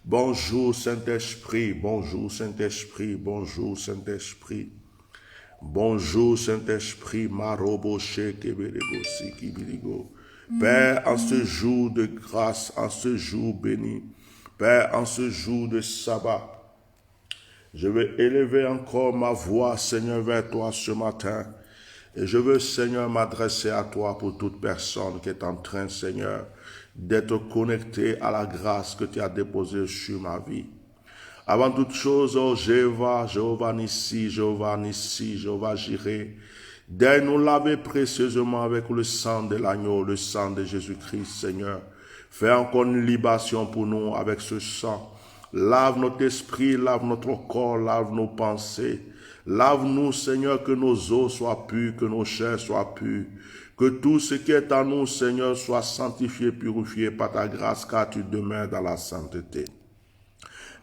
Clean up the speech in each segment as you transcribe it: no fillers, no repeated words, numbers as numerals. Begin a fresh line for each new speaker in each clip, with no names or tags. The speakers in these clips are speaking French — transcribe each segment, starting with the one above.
Bonjour Saint-Esprit, bonjour Saint-Esprit, bonjour Saint-Esprit. Bonjour Saint-Esprit, Marobo Shekebelego Sikibiligo. Père, en ce jour de grâce, en ce jour béni, Père, en ce jour de sabbat, je vais élever encore ma voix, Seigneur, vers toi ce matin. Et je veux, Seigneur, m'adresser à toi pour toute personne qui est en train, Seigneur, d'être connectée à la grâce que tu as déposée sur ma vie. Avant toute chose, oh Jéhovah Nissi, Jéhovah Jireh, daigne nous laver précieusement avec le sang de l'agneau, le sang de Jésus-Christ, Seigneur. Fais encore une libation pour nous avec ce sang. Lave notre esprit, lave notre corps, lave nos pensées. Lave-nous, Seigneur, que nos os soient purs, que nos chairs soient pures. Que tout ce qui est en nous, Seigneur, soit sanctifié, purifié par ta grâce, car tu demeures dans la sainteté.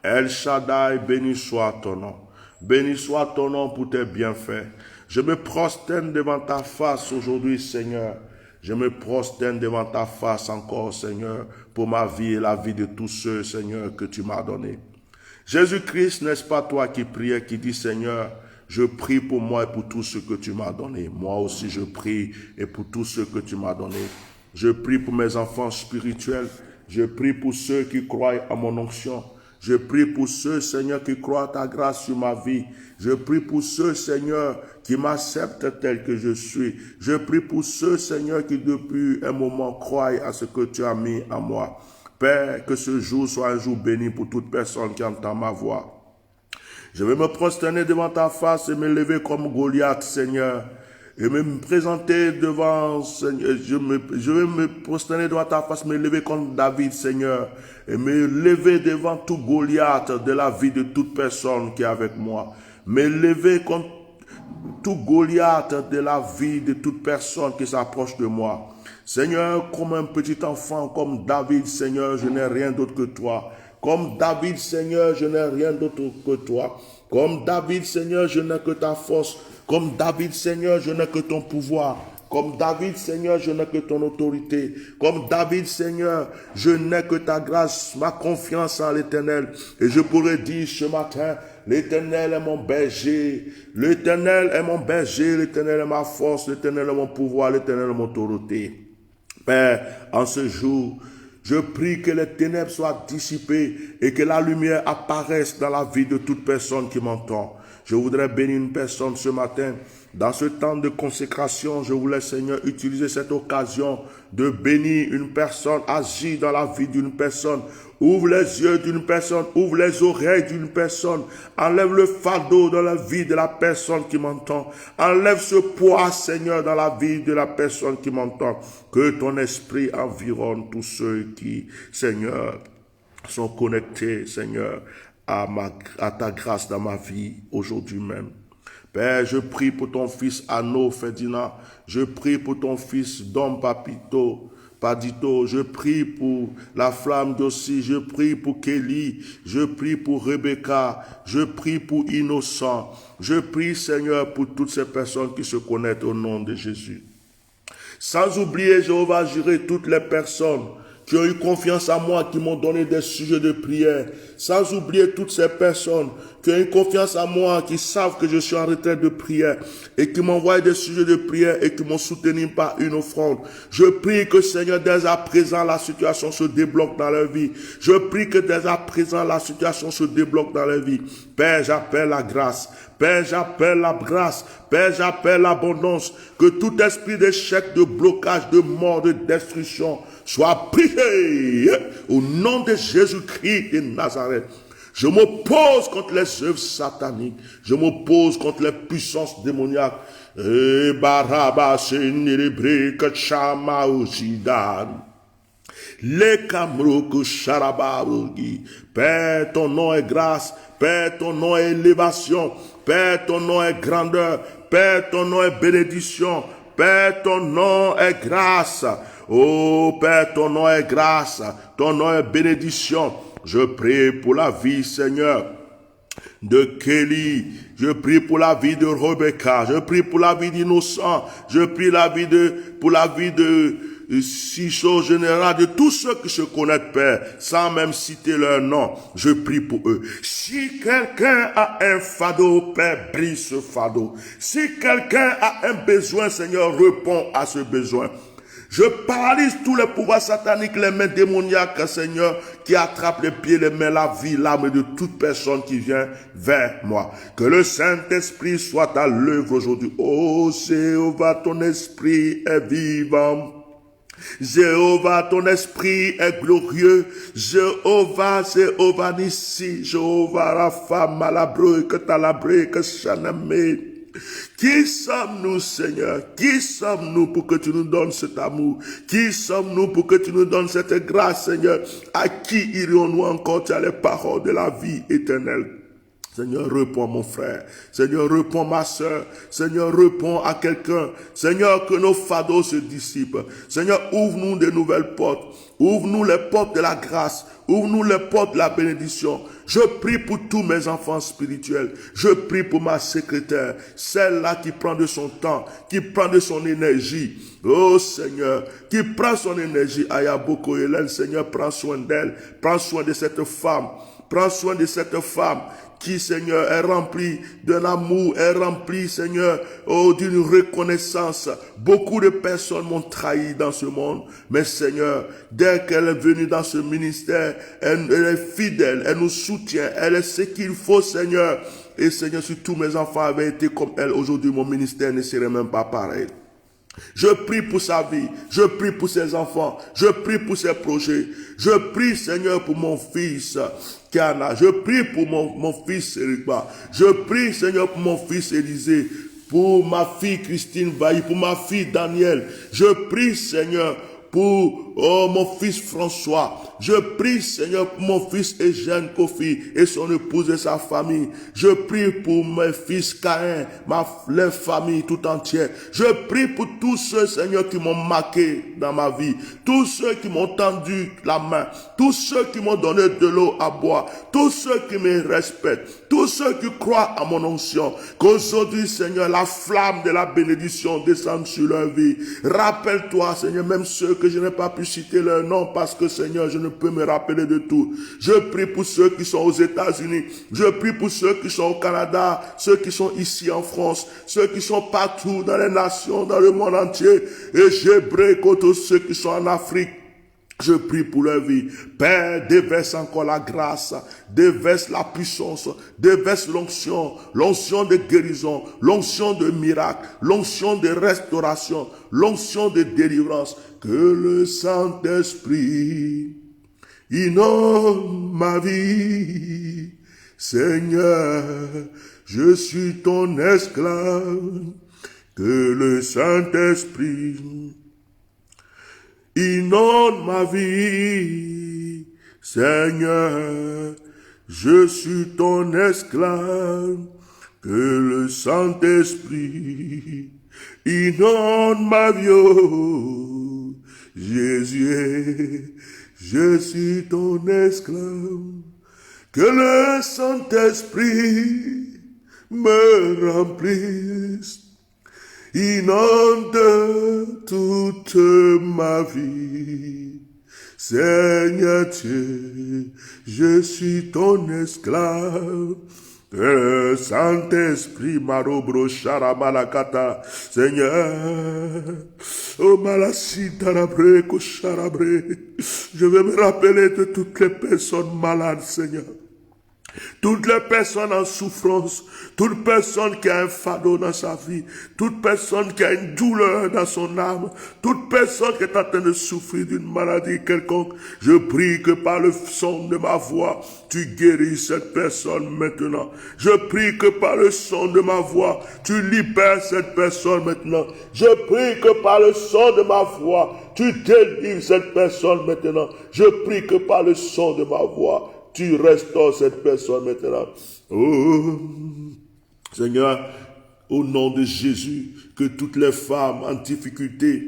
El Shaddai, béni soit ton nom. Béni soit ton nom pour tes bienfaits. Je me prosterne devant ta face aujourd'hui, Seigneur. Je me prosterne devant ta face encore, Seigneur, pour ma vie et la vie de tous ceux, Seigneur, que tu m'as donnés. Jésus-Christ, n'est-ce pas toi qui priais, qui dit, Seigneur, je prie pour moi et pour tout ce que tu m'as donné. Moi aussi, je prie et pour tout ce que tu m'as donné. Je prie pour mes enfants spirituels. Je prie pour ceux qui croient à mon onction. Je prie pour ceux, Seigneur, qui croient à ta grâce sur ma vie. Je prie pour ceux, Seigneur, qui m'acceptent tel que je suis. Je prie pour ceux, Seigneur, qui depuis un moment croient à ce que tu as mis en moi. Père, que ce jour soit un jour béni pour toute personne qui entend ma voix. Je vais me prosterner devant ta face et me lever comme Goliath, Seigneur. Et me présenter devant, Seigneur, je vais me prosterner devant ta face, me lever comme David, Seigneur. Et me lever devant tout Goliath de la vie de toute personne qui est avec moi. Me lever comme tout Goliath de la vie de toute personne qui s'approche de moi. Seigneur, comme un petit enfant, comme David, Seigneur, je n'ai rien d'autre que toi. Comme David, Seigneur, je n'ai rien d'autre que toi. Comme David, Seigneur, je n'ai que ta force. Comme David, Seigneur, je n'ai que ton pouvoir. Comme David, Seigneur, je n'ai que ton autorité. Comme David, Seigneur, je n'ai que ta grâce, ma confiance en l'Éternel. Et je pourrais dire ce matin, l'Éternel est mon berger. L'Éternel est mon berger. L'Éternel est ma force. L'Éternel est mon pouvoir. L'Éternel est mon autorité. Père, en ce jour, je prie que les ténèbres soient dissipées et que la lumière apparaisse dans la vie de toute personne qui m'entend. Je voudrais bénir une personne ce matin. Dans ce temps de consécration, je voulais, Seigneur, utiliser cette occasion de bénir une personne, agir dans la vie d'une personne. Ouvre les yeux d'une personne, ouvre les oreilles d'une personne. Enlève le fardeau dans la vie de la personne qui m'entend. Enlève ce poids, Seigneur, dans la vie de la personne qui m'entend. Que ton esprit environne tous ceux qui, Seigneur, sont connectés, Seigneur, à ta grâce dans ma vie aujourd'hui même. Père, je prie pour ton fils Anno Ferdinand. Je prie pour ton fils Dom Padito. Je prie pour la flamme d'Ossi. Je prie pour Kelly. Je prie pour Rebecca. Je prie pour Innocent. Je prie, Seigneur, pour toutes ces personnes qui se connaissent au nom de Jésus. Sans oublier, Jéhovah Jireh, toutes les personnes qui ont eu confiance en moi, qui m'ont donné des sujets de prière. Sans oublier toutes ces personnes qui ont eu confiance en moi, qui savent que je suis en retraite de prière et qui m'envoient des sujets de prière et qui m'ont soutenu par une offrande. Je prie que, Seigneur, dès à présent, la situation se débloque dans leur vie. Je prie que dès à présent, la situation se débloque dans leur vie. Père, j'appelle la grâce. Père, j'appelle la grâce. Père, j'appelle l'abondance. Que tout esprit d'échec, de blocage, de mort, de destruction soit prié au nom de Jésus-Christ de Nazareth. Je m'oppose contre les œuvres sataniques. Je m'oppose contre les puissances démoniaques. Père, ton nom est grâce. Père, ton nom est élévation. Père, ton nom est grandeur. Père, ton nom est bénédiction. Père, ton nom est grâce. Oh, Père, ton nom est grâce. Ton nom est bénédiction. Je prie pour la vie, Seigneur, de Kelly. Je prie pour la vie de Rebecca. Je prie pour la vie d'Innocent. Je prie pour la vie de si chose générale de tous ceux qui se connaissent, Père, sans même citer leur nom, je prie pour eux. Si quelqu'un a un fardeau, Père, brise ce fardeau. Si quelqu'un a un besoin, Seigneur, réponds à ce besoin. Je paralyse tous les pouvoirs sataniques, les mains démoniaques, Seigneur, qui attrapent les pieds, les mains, la vie, l'âme de toute personne qui vient vers moi. Que le Saint-Esprit soit à l'œuvre aujourd'hui. Oh, Jéhovah, ton esprit est vivant. Jéhovah, ton esprit est glorieux. Jéhovah Nissi. Jéhovah, Rapha, Malabré, que Talabré, que Chanamé. Qui sommes-nous, Seigneur? Qui sommes-nous pour que tu nous donnes cet amour? Qui sommes-nous pour que tu nous donnes cette grâce, Seigneur? À qui irions-nous encore? Tu as les paroles de la vie éternelle. Seigneur, réponds mon frère. Seigneur, réponds ma soeur. Seigneur, réponds à quelqu'un. Seigneur, que nos fardeaux se dissipent. Seigneur, ouvre-nous de nouvelles portes. Ouvre-nous les portes de la grâce. Ouvre-nous les portes de la bénédiction. Je prie pour tous mes enfants spirituels. Je prie pour ma secrétaire, celle-là qui prend de son temps, qui prend de son énergie. Oh Seigneur, qui prend son énergie. Ayaboko Hélène, Seigneur, prends soin d'elle. Prends soin de cette femme. Prends soin de cette femme qui, Seigneur, est remplie d'un amour, est remplie, Seigneur, oh, d'une reconnaissance. Beaucoup de personnes m'ont trahi dans ce monde, mais Seigneur, dès qu'elle est venue dans ce ministère, elle est fidèle, elle nous soutient, elle est ce qu'il faut, Seigneur. Et Seigneur, si tous mes enfants avaient été comme elle, aujourd'hui, mon ministère ne serait même pas pareil. Je prie pour sa vie, je prie pour ses enfants, je prie pour ses projets, je prie Seigneur pour mon fils Kana, je prie pour mon fils Erikba, je prie Seigneur pour mon fils Élisée, pour ma fille Christine Vailly, pour ma fille Daniel, je prie Seigneur pour mon fils François. Je prie, Seigneur, pour mon fils Eugène Kofi et son épouse et sa famille. Je prie pour mes fils Caïn, leur famille tout entière. Je prie pour tous ceux, Seigneur, qui m'ont marqué dans ma vie. Tous ceux qui m'ont tendu la main. Tous ceux qui m'ont donné de l'eau à boire. Tous ceux qui me respectent. Tous ceux qui croient à mon onction. Qu'aujourd'hui, Seigneur, la flamme de la bénédiction descende sur leur vie. Rappelle-toi, Seigneur, même ceux que je n'ai pas pu citer leur nom parce que, Seigneur, je ne peux me rappeler de tout. Je prie pour ceux qui sont aux États-Unis. Je prie pour ceux qui sont au Canada, ceux qui sont ici en France, ceux qui sont partout dans les nations, dans le monde entier. Et je prie pour tous ceux qui sont en Afrique. Je prie pour leur vie. Père, déverse encore la grâce, déverse la puissance, déverse l'onction, l'onction de guérison, l'onction de miracle, l'onction de restauration, l'onction de délivrance. Que le Saint-Esprit inonde ma vie. Seigneur, je suis ton esclave. Que le Saint-Esprit inonde ma vie. Seigneur, je suis ton esclave. Que le Saint-Esprit inonde ma vie. Oh, Jésus, je suis ton esclave. Que le Saint-Esprit me remplisse. Inonde toute ma vie. Seigneur Dieu, je suis ton esclave. Que le Saint-Esprit marobro charabalakata. Seigneur, oh malasitarabre kocharabre. Je vais me rappeler de toutes les personnes malades, Seigneur. Toutes les personnes en souffrance, toute personne qui a un fardeau dans sa vie, toute personne qui a une douleur dans son âme, toute personne qui est en train de souffrir d'une maladie quelconque, je prie que par le son de ma voix, tu guéris cette personne maintenant. Je prie que par le son de ma voix, tu libères cette personne maintenant. Je prie que par le son de ma voix, tu délivres cette personne maintenant. Je prie que par le son de ma voix, tu restaures cette personne maintenant. Oh, Seigneur, au nom de Jésus, que toutes les femmes en difficulté,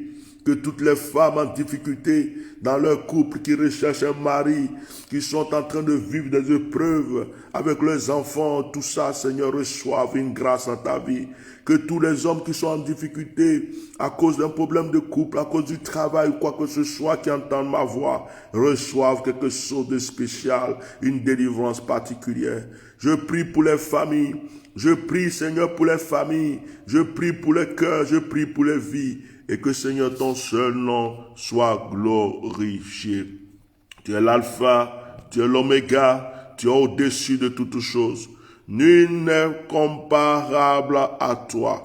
que toutes les femmes en difficulté dans leur couple, qui recherchent un mari, qui sont en train de vivre des épreuves avec leurs enfants, tout ça, Seigneur, reçoivent une grâce dans ta vie. Que tous les hommes qui sont en difficulté à cause d'un problème de couple, à cause du travail ou quoi que ce soit, qui entendent ma voix, reçoivent quelque chose de spécial, une délivrance particulière. Je prie pour les familles. Je prie, Seigneur, pour les familles. Je prie pour les cœurs. Je prie pour les vies. Et que, Seigneur, ton seul nom soit glorifié. Tu es l'alpha, tu es l'oméga, tu es au-dessus de toutes choses. Nul n'est comparable à toi.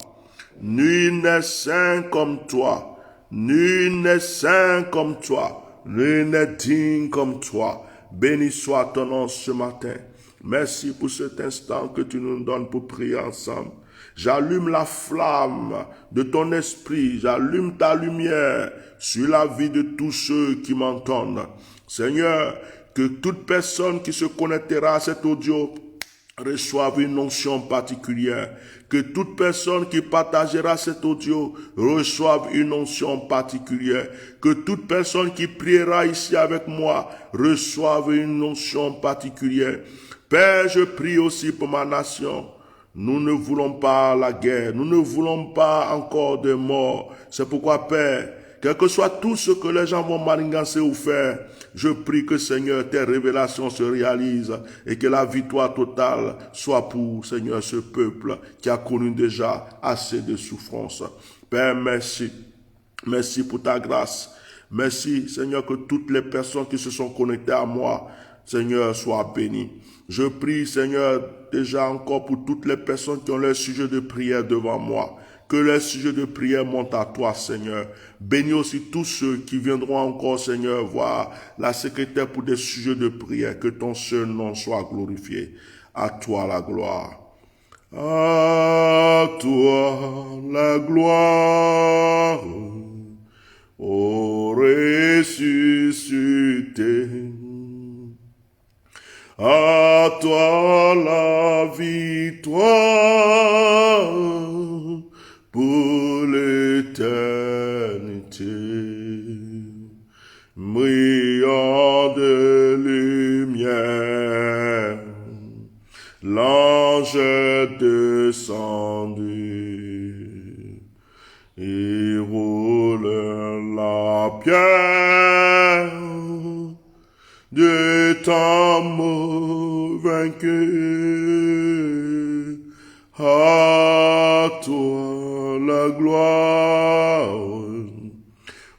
Nul n'est saint comme toi. Nul n'est saint comme toi. Nul n'est digne comme toi. Béni soit ton nom ce matin. Merci pour cet instant que tu nous donnes pour prier ensemble. J'allume la flamme de ton esprit, j'allume ta lumière sur la vie de tous ceux qui m'entendent. Seigneur, que toute personne qui se connectera à cet audio reçoive une onction particulière. Que toute personne qui partagera cet audio reçoive une onction particulière. Que toute personne qui priera ici avec moi reçoive une onction particulière. Père, je prie aussi pour ma nation. Nous ne voulons pas la guerre. Nous ne voulons pas encore de mort. C'est pourquoi, Père, quel que soit tout ce que les gens vont manigancer ou faire, je prie que, Seigneur, tes révélations se réalisent et que la victoire totale soit pour, Seigneur, ce peuple qui a connu déjà assez de souffrance. Père, merci. Merci pour ta grâce. Merci, Seigneur, que toutes les personnes qui se sont connectées à moi, Seigneur, soient bénies. Je prie, Seigneur, déjà encore pour toutes les personnes qui ont leur sujet de prière devant moi. Que leur sujet de prière monte à toi, Seigneur. Bénis aussi tous ceux qui viendront encore, Seigneur, voir la secrétaire pour des sujets de prière. Que ton seul nom soit glorifié. À toi la gloire. À toi la gloire. Ô ressuscité. À toi la victoire pour l'éternité. Brillant de lumière, l'ange est descendu. Il roule la pierre de temps vaincu. À toi la gloire,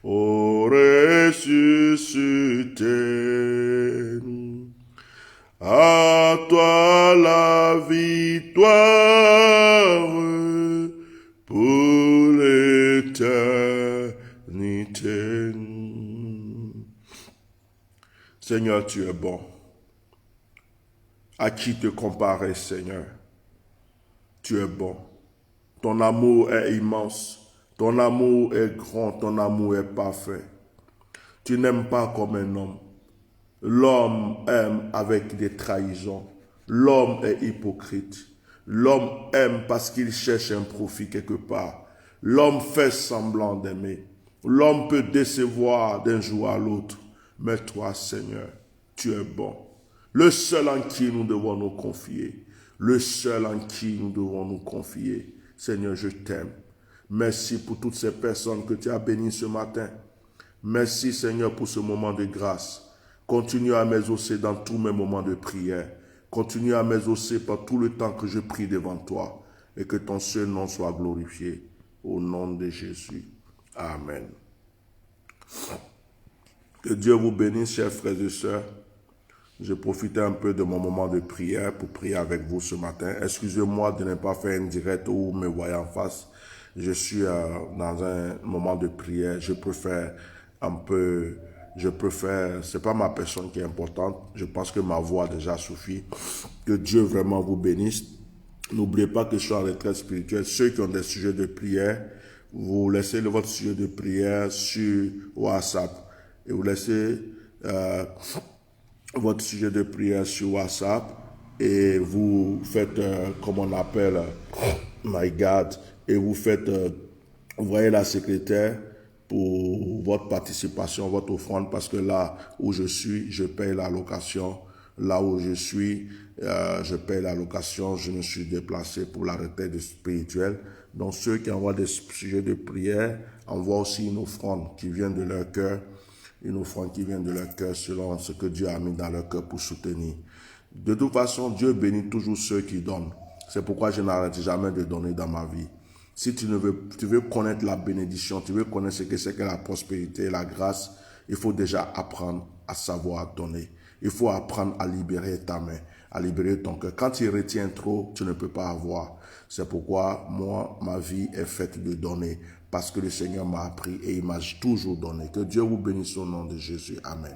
ô ressuscité. À toi la victoire pour l'éternité. Seigneur, tu es bon. À qui te comparer, Seigneur? Tu es bon. Ton amour est immense. Ton amour est grand. Ton amour est parfait. Tu n'aimes pas comme un homme. L'homme aime avec des trahisons. L'homme est hypocrite. L'homme aime parce qu'il cherche un profit quelque part. L'homme fait semblant d'aimer. L'homme peut décevoir d'un jour à l'autre. Mais toi, Seigneur, tu es bon. Le seul en qui nous devons nous confier. Le seul en qui nous devons nous confier. Seigneur, je t'aime. Merci pour toutes ces personnes que tu as bénies ce matin. Merci, Seigneur, pour ce moment de grâce. Continue à m'exaucer dans tous mes moments de prière. Continue à m'exaucer par tout le temps que je prie devant toi. Et que ton seul nom soit glorifié. Au nom de Jésus. Amen. Que Dieu vous bénisse, chers frères et sœurs. Je profitais un peu de mon moment de prière pour prier avec vous ce matin. Excusez-moi de ne pas faire une direct ou me voir en face. Je suis dans un moment de prière. Je préfère, c'est pas ma personne qui est importante. Je pense que ma voix déjà suffit. Que Dieu vraiment vous bénisse. N'oubliez pas que je suis en retraite spirituelle. Ceux qui ont des sujets de prière, vous laissez votre sujet de prière sur WhatsApp. Et vous laissez votre sujet de prière sur WhatsApp. Et vous faites, comme on appelle, my God. Et vous faites, vous voyez la secrétaire. pour votre participation, votre offrande, parce que là où je suis, je paye la location. Là où je suis, je paye la location. Je me suis déplacé pour la retraite spirituelle. Donc ceux qui envoient des sujets de prière envoient aussi une offrande qui vient de leur cœur, une offrande qui vient de leur cœur selon ce que Dieu a mis dans leur cœur pour soutenir. De toute façon, Dieu bénit toujours ceux qui donnent. C'est pourquoi je n'arrête jamais de donner dans ma vie. Si tu veux connaître la bénédiction, tu veux connaître ce que c'est que la prospérité, la grâce, il faut déjà apprendre à savoir donner. Il faut apprendre à libérer ta main, à libérer ton cœur. Quand tu retiens trop, tu ne peux pas avoir. C'est pourquoi moi, ma vie est faite de donner, parce que le Seigneur m'a appris et il m'a toujours donné. Que Dieu vous bénisse au nom de Jésus. Amen.